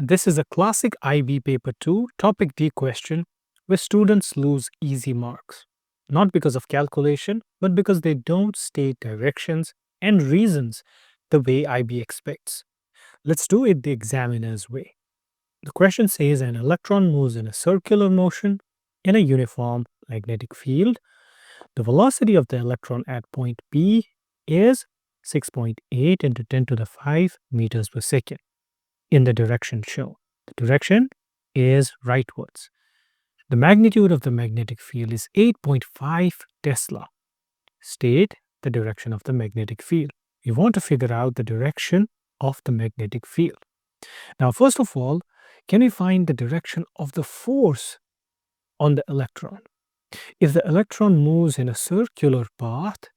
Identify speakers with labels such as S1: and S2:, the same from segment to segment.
S1: This is a classic IB Paper 2 Topic D question where students lose easy marks. Not because of calculation, but because they don't state directions and reasons the way IB expects. Let's do it the examiner's way. The question says an electron moves in a circular motion in a uniform magnetic field. The velocity of the electron at point P is 6.8 into 10 to the 5 meters per second in the direction shown. The direction is rightwards. The magnitude of the magnetic field is 8.5 Tesla. State the direction of the magnetic field. We want to figure out the direction of the magnetic field. Now, first of all, can we find the direction of the force on the electron? If the electron moves in a circular path,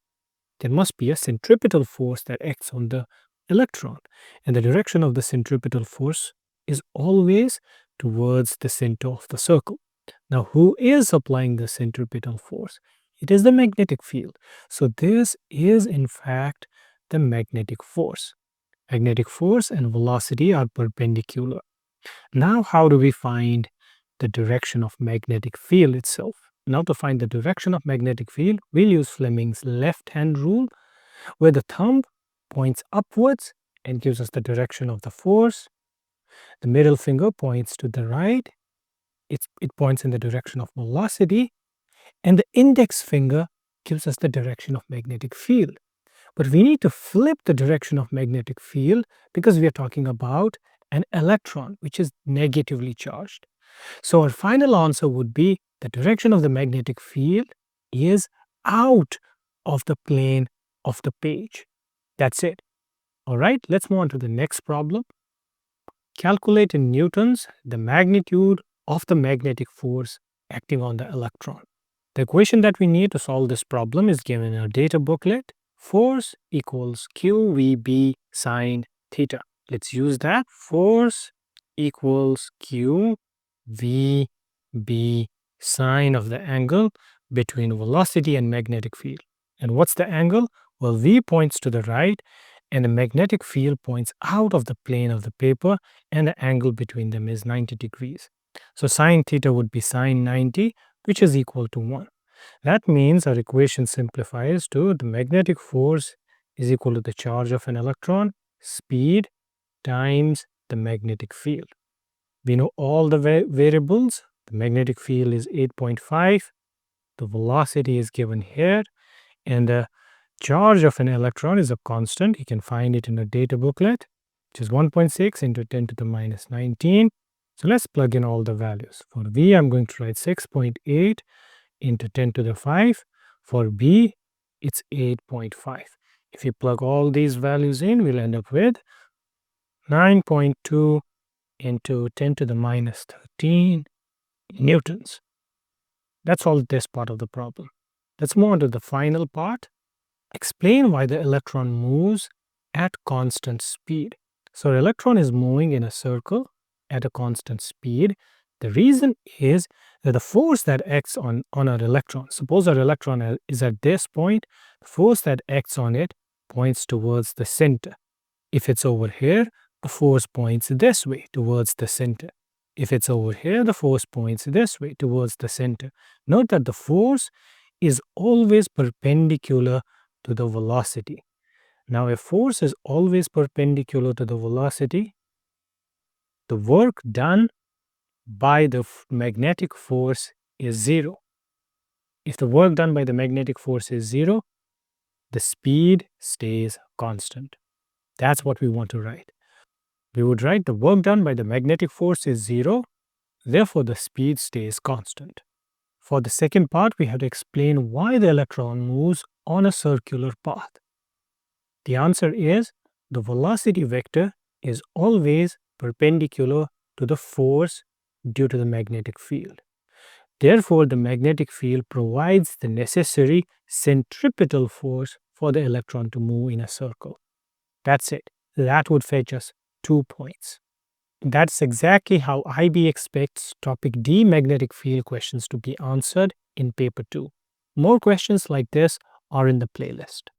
S1: there must be a centripetal force that acts on the electron, and the direction of the centripetal force is always towards the center of the circle. Now, who is applying the centripetal force? It is the magnetic field. So this is in fact the magnetic force. Magnetic force and velocity are perpendicular. Now, how do we find the direction of magnetic field itself? Now, to find the direction of magnetic field, we'll use Fleming's left-hand rule, where the thumb points upwards and gives us the direction of the force. The middle finger points to the right. It points in the direction of velocity. And the index finger gives us the direction of magnetic field. But we need to flip the direction of magnetic field because we are talking about an electron, which is negatively charged. So our final answer would be the direction of the magnetic field is out of the plane of the page. That's it. All right, let's move on to the next problem. Calculate in newtons the magnitude of the magnetic force acting on the electron. The equation that we need to solve this problem is given in our data booklet. Force equals QVB sine theta. Let's use that. Force equals QVB sine of the angle between velocity and magnetic field. And what's the angle? Well, V points to the right and the magnetic field points out of the plane of the paper, and the angle between them is 90 degrees. So sine theta would be sine 90, which is equal to 1. That means our equation simplifies to the magnetic force is equal to the charge of an electron, speed, times the magnetic field. We know all the variables. The magnetic field is 8.5. The velocity is given here. And the charge of an electron is a constant. You can find it in a data booklet, which is 1.6 into 10 to the minus 19. So let's plug in all the values. For V, I'm going to write 6.8 into 10 to the 5. For B, it's 8.5. If you plug all these values in, we'll end up with 9.2 into 10 to the minus 13 newtons. That's all this part of the problem. Let's move on to the final part. Explain why the electron moves at constant speed. So the electron is moving in a circle at a constant speed. The reason is that the force that acts on our electron, suppose our electron is at this point, the force that acts on it points towards the center. If it's over here, the force points this way towards the center. If it's over here, the force points this way towards the center. Note that the force is always perpendicular to the velocity. Now, if force is always perpendicular to the velocity, the work done by the magnetic force is 0. If the work done by the magnetic force is 0, the speed stays constant. That's what we want to write. We would write the work done by the magnetic force is 0, therefore the speed stays constant. For the second part, we have to explain why the electron moves on a circular path. The answer is the velocity vector is always perpendicular to the force due to the magnetic field. Therefore, the magnetic field provides the necessary centripetal force for the electron to move in a circle. That's it. That would fetch us 2 points. That's exactly how IB expects topic D magnetic field questions to be answered in paper 2. More questions like this are in the playlist.